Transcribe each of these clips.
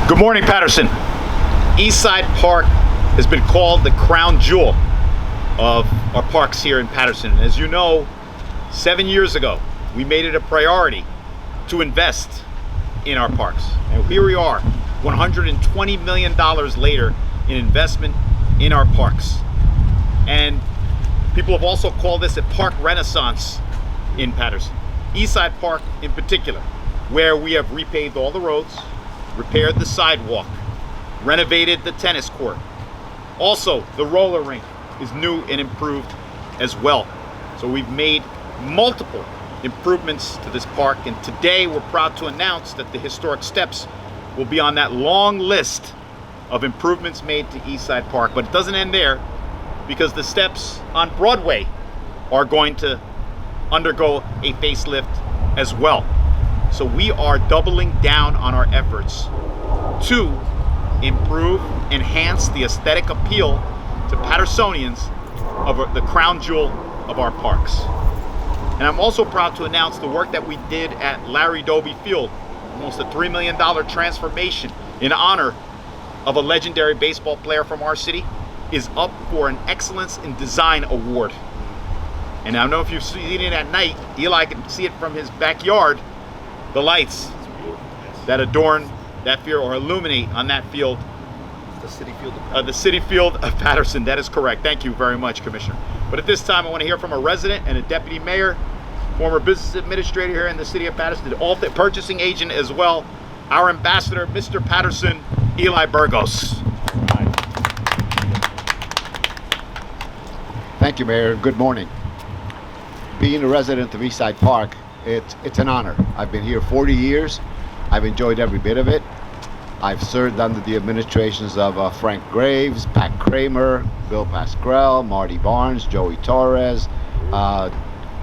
Good morning, Paterson. Eastside Park has been called the crown jewel of our parks here in Paterson. As you know, 7 years ago, we made it a priority to invest in our parks. And here we are, $120 million later in investment in our parks. And people have also called this a park renaissance in Paterson. Eastside Park in particular, where we have repaved all the roads, repaired the sidewalk, renovated the tennis court. Also, the roller rink is new and improved as well. So we've made multiple improvements to this park, and today we're proud to announce that the historic steps will be on that long list of improvements made to Eastside Park. But it doesn't end there, because the steps on Broadway are going to undergo a facelift as well. So we are doubling down on our efforts to improve, enhance the aesthetic appeal to Patersonians of the crown jewel of our parks. And I'm also proud to announce the work that we did at Larry Doby Field, almost a $3 million transformation in honor of a legendary baseball player from our city, is up for an Excellence in Design Award. And I don't know if you've seen it at night. Eli can see it from his backyard. The lights that adorn that field or illuminate on that field. The City Field The City Field of Paterson. That is correct. Thank you very much, Commissioner. But at this time, I want to hear from a resident and a deputy mayor, former business administrator here in the City of Paterson, the purchasing agent as well, our ambassador, Mr. Paterson, Eli Burgos. Thank you, Mayor. Good morning. Being a resident of Eastside Park, it's an honor. I've been here 40 years. I've enjoyed every bit of it. I've served under the administrations of Frank Graves, Pat Kramer, Bill Pasquale, Marty Barnes, Joey Torres,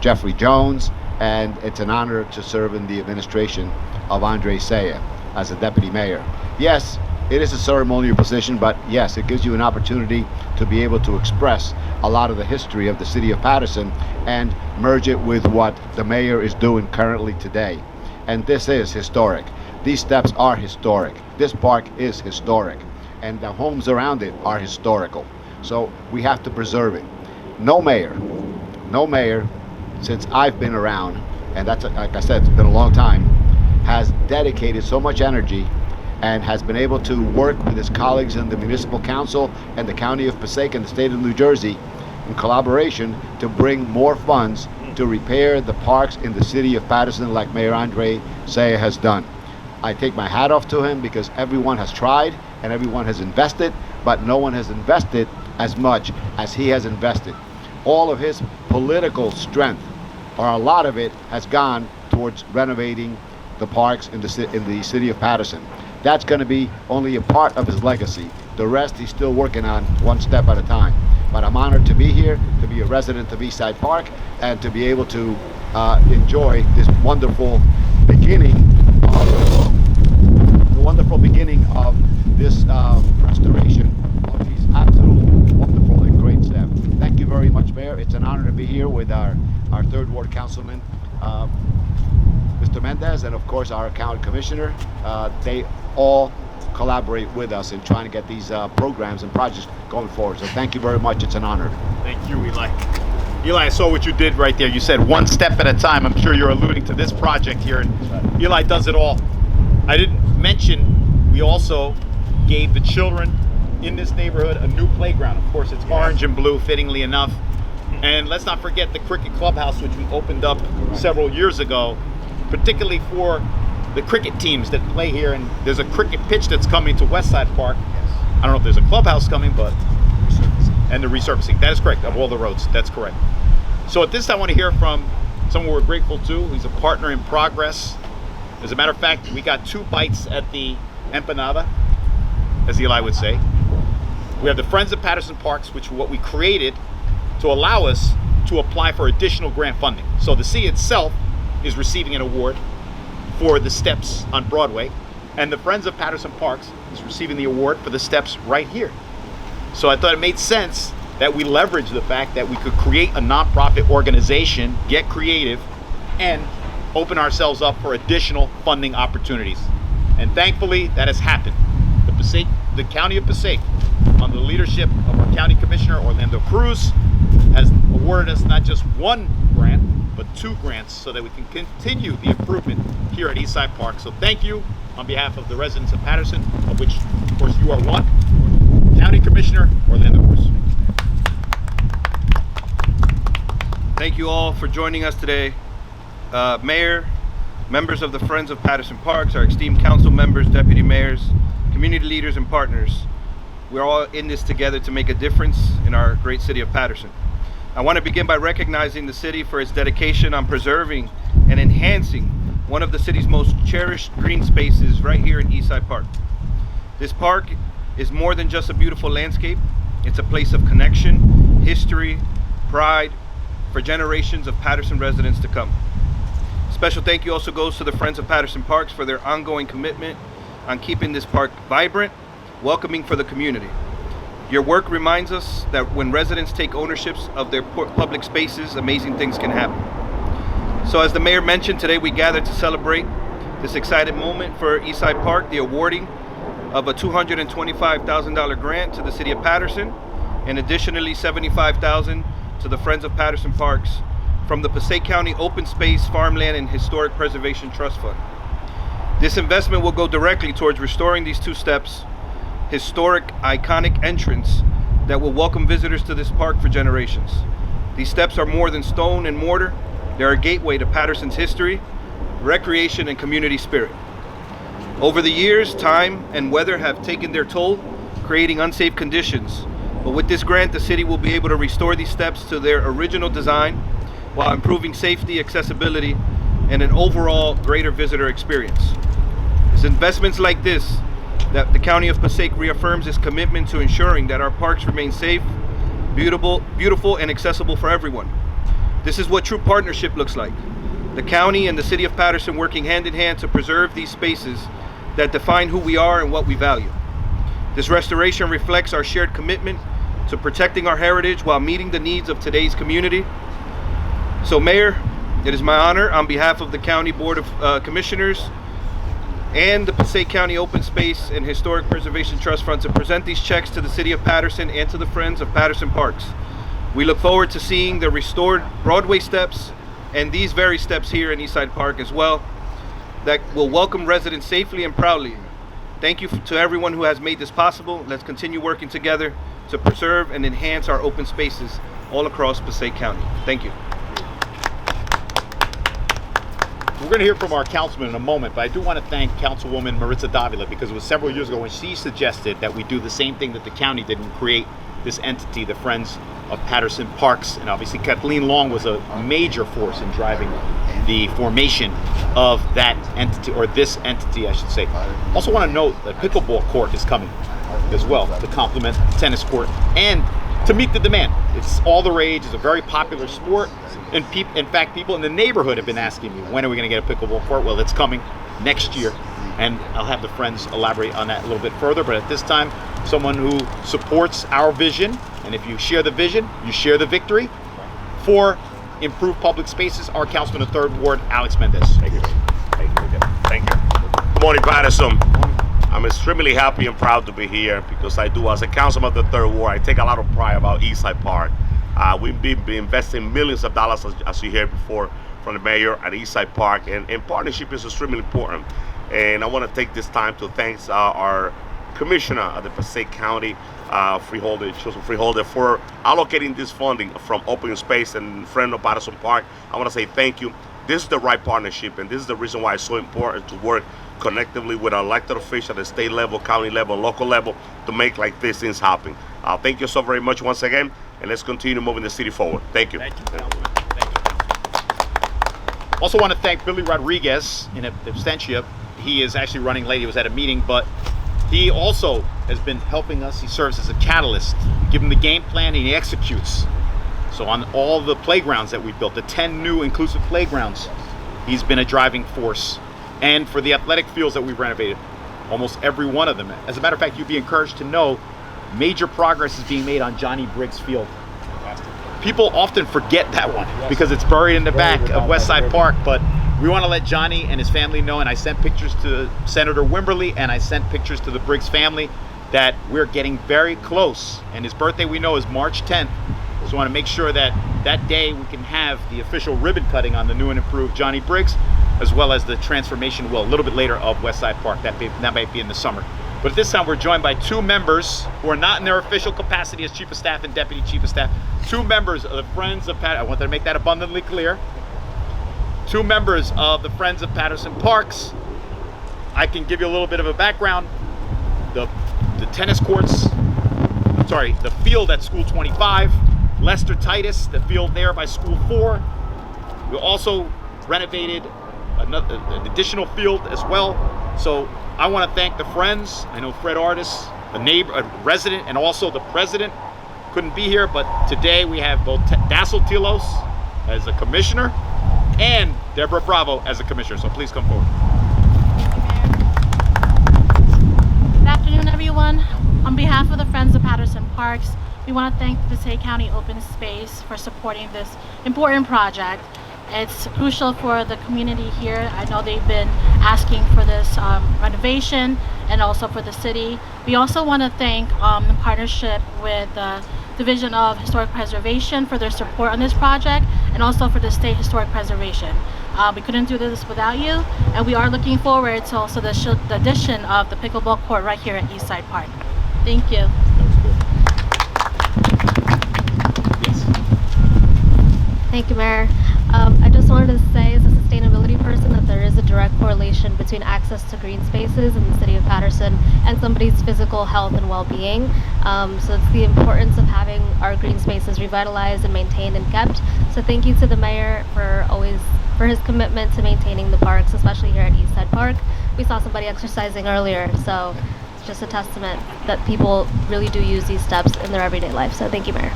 Jeffrey Jones, and it's an honor to serve in the administration of Andre Sayegh as a deputy mayor. Yes, it is a ceremonial position, but yes, it gives you an opportunity to be able to express a lot of the history of the city of Paterson and merge it with what the mayor is doing currently today. And this is historic. These steps are historic. This park is historic. And the homes around it are historical. So we have to preserve it. No mayor, since I've been around, and that's, like I said, it's been a long time, has dedicated so much energy and has been able to work with his colleagues in the municipal council and the county of Passaic and the state of New Jersey in collaboration to bring more funds to repair the parks in the city of Paterson like Mayor Andre Sayegh has done. I take my hat off to him because everyone has tried and everyone has invested, but no one has invested as much as he has invested. All of his political strength, or a lot of it, has gone towards renovating the parks in the city of Paterson. That's going to be only a part of his legacy. The rest he's still working on one step at a time. But I'm honored to be here, to be a resident of Eastside Park, and to be able to enjoy this wonderful beginning of this restoration of these absolutely wonderful and great steps. Thank you very much, Mayor. It's an honor to be here with our third ward councilman, Mr. Mendez, and of course our county commissioner. They all collaborate with us in trying to get these programs and projects going forward. So thank you very much. It's an honor. Thank you, Eli. Eli, I saw what you did right there. You said one step at a time. I'm sure you're alluding to this project here. And Eli does it all. I didn't mention we also gave the children in this neighborhood a new playground. Of course, it's orange and blue, fittingly enough. And let's not forget the cricket clubhouse, which we opened up several years ago, particularly for the cricket teams that play here. And there's a cricket pitch that's coming to Westside Park. I don't know if there's a clubhouse coming, but and the resurfacing. That is correct, of all the roads. That's correct. So at this time, I want to hear from someone we're grateful to. He's a partner in progress. As a matter of fact, we got 2 bites at the empanada, as Eli would say. We have the Friends of Paterson Parks, which is what we created to allow us to apply for additional grant funding. So the city itself is receiving an award for the steps on Broadway, and the Friends of Paterson Parks is receiving the award for the steps right here. So I thought it made sense that we leverage the fact that we could create a nonprofit organization, get creative, and open ourselves up for additional funding opportunities. And thankfully, that has happened. the County of Passaic, under the leadership of our County Commissioner, Orlando Cruz, has awarded us not just one grant, but 2 grants so that we can continue the improvement here at Eastside Park. So thank you on behalf of the residents of Paterson, of which, of course, you are one, County Commissioner Orlando Cruz. Thank you all for joining us today. Mayor, members of the Friends of Paterson Parks, our esteemed council members, deputy mayors, community leaders, and partners. We're all in this together to make a difference in our great city of Paterson. I want to begin by recognizing the city for its dedication on preserving and enhancing one of the city's most cherished green spaces right here in Eastside Park. This park is more than just a beautiful landscape. It's a place of connection, history, pride for generations of Paterson residents to come. Special thank you also goes to the Friends of Paterson Parks for their ongoing commitment on keeping this park vibrant, welcoming for the community. Your work reminds us that when residents take ownerships of their public spaces, amazing things can happen. So as the mayor mentioned, today we gathered to celebrate this exciting moment for Eastside Park, the awarding of a $225,000 grant to the City of Paterson, and additionally $75,000 to the Friends of Paterson Parks from the Passaic County Open Space, Farmland, and Historic Preservation Trust Fund. This investment will go directly towards restoring these 2 steps, historic, iconic entrance that will welcome visitors to this park for generations. These steps are more than stone and mortar. They're a gateway to Paterson's history, recreation, and community spirit. Over the years, time and weather have taken their toll, creating unsafe conditions. But with this grant, the city will be able to restore these steps to their original design while improving safety, accessibility, and an overall greater visitor experience. It's investments like this that the County of Passaic reaffirms its commitment to ensuring that our parks remain safe, beautiful, and accessible for everyone. This is what true partnership looks like. The county and the City of Paterson working hand in hand to preserve these spaces that define who we are and what we value. This restoration reflects our shared commitment to protecting our heritage while meeting the needs of today's community. So Mayor, it is my honor on behalf of the County Board of Commissioners and the Passaic County Open Space and Historic Preservation Trust Fund to present these checks to the City of Paterson and to the Friends of Paterson Parks. We look forward to seeing the restored Broadway Steps and these very steps here in Eastside Park as well that will welcome residents safely and proudly. Thank you to everyone who has made this possible. Let's continue working together to preserve and enhance our open spaces all across Passaic County. Thank you. We're going to hear from our councilman in a moment, but I do want to thank Councilwoman Maritza Davila, because it was several years ago when she suggested that we do the same thing that the county did and create this entity, the Friends of Paterson Parks. And obviously Kathleen Long was a major force in driving the formation of that entity, or this entity, I should say. Also want to note that pickleball court is coming as well to complement the tennis court and to meet the demand. It's all the rage. It's a very popular sport. And in fact, people in the neighborhood have been asking me, when are we going to get a pickleball court? Well, it's coming next year, and I'll have the Friends elaborate on that a little bit further. But at this time, someone who supports our vision, and if you share the vision, you share the victory for improved public spaces, our Councilman of 3rd Ward, Alex Mendez. Thank you. Thank you. Good morning, Paterson. I'm extremely happy and proud to be here because I do, as a councilman of the 3rd Ward, I take a lot of pride about Eastside Park. We've been investing millions of dollars, as you heard before, from the mayor at Eastside Park, and partnership is extremely important. And I want to take this time to thank our commissioner of the Passaic County Freeholder, for allocating this funding from Open Space and Friends of Paterson Park. I want to say thank you. This is the right partnership, and this is the reason why it's so important to work connectively with our elected officials at the state level, county level, local level to make like these things happen. Thank you so very much once again, and let's continue moving the city forward. Thank you. Thank you, Councilman. Thank you. Also want to thank Billy Rodriguez in absentia. He is actually running late. He was at a meeting, but he also has been helping us. He serves as a catalyst. We give him the game plan and he executes. So on all the playgrounds that we built, the 10 new inclusive playgrounds, he's been a driving force. And for the athletic fields that we've renovated, almost every one of them. As a matter of fact, you'd be encouraged to know major progress is being made on Johnny Briggs Field. People often forget that one because it's buried in the back of Westside Park, but We want to let Johnny and his family know, and I sent pictures to Senator Wimberly and I sent pictures to the Briggs family, that we're getting very close. And his birthday, we know, is March 10th. So I want to make sure that that day we can have the official ribbon cutting on the new and improved Johnny Briggs, as well as the transformation will a little bit later of Westside Park. That might be in the summer. But at this time, we're joined by two members who are not in their official capacity as Chief of Staff and Deputy Chief of Staff. Two members of the Friends of Paterson. I want to make that abundantly clear. Two members of the Friends of Paterson Parks. I can give you a little bit of a background. The tennis courts, the field at School 25, Lester Titus, the field there by School 4. We also renovated an additional field as well. So I want to thank the Friends. I know Fred Artis, a neighbor, a resident, and also the president couldn't be here, but today we have both Dassel Tilos as a commissioner and Deborah Bravo as a commissioner. So please come forward. Good afternoon, everyone. On behalf of the Friends of Paterson Parks, we want to thank the Passaic County Open Space for supporting this important project. It's crucial for the community here. I know they've been asking for this renovation and also for the city. We also want to thank the partnership with the Division of Historic Preservation for their support on this project, and also for the State Historic Preservation. We couldn't do this without you, and we are looking forward to also the addition of the pickleball court right here at Eastside Park. Thank you. Thank you, Mayor. I just wanted to say, as a sustainability person, that there is a direct correlation between access to green spaces in the city of Paterson and somebody's physical health and well-being. So it's the importance of having our green spaces revitalized and maintained and kept. So thank you to the mayor for his commitment to maintaining the parks, especially here at Eastside Park. We saw somebody exercising earlier, so it's just a testament that people really do use these steps in their everyday life. So thank you, Mayor.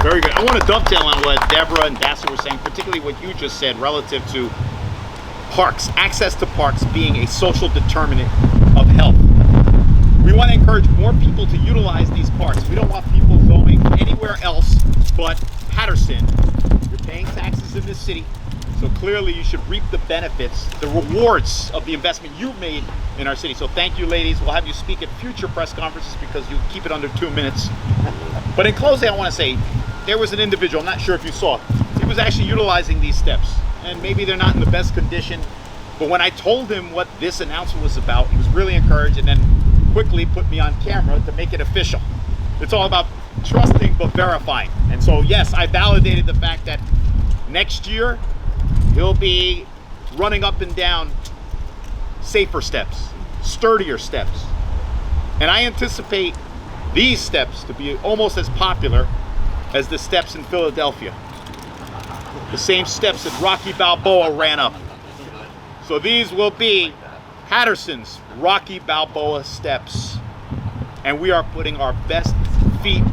Very good. I want to dovetail on what Deborah and Dassel were saying, particularly what you just said relative to parks, access to parks being a social determinant of health. We want to encourage more people to utilize these parks. We don't want people going anywhere else but Paterson. You're paying taxes in this city, so clearly you should reap the benefits, the rewards of the investment you've made in our city. So thank you, ladies. We'll have you speak at future press conferences because you keep it under 2 minutes. But in closing, I want to say, there was an individual, I'm not sure if you saw, he was actually utilizing these steps, and maybe they're not in the best condition, but when I told him what this announcement was about, he was really encouraged and then quickly put me on camera to make it official. It's all about trusting but verifying. And so yes, I validated the fact that next year he'll be running up and down safer steps, sturdier steps. And I anticipate these steps to be almost as popular as the steps in Philadelphia. The same steps that Rocky Balboa ran up. So these will be Paterson's Rocky Balboa steps. And we are putting our best feet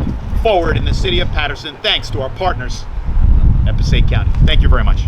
forward in the city of Paterson, thanks to our partners at Passaic County. Thank you very much.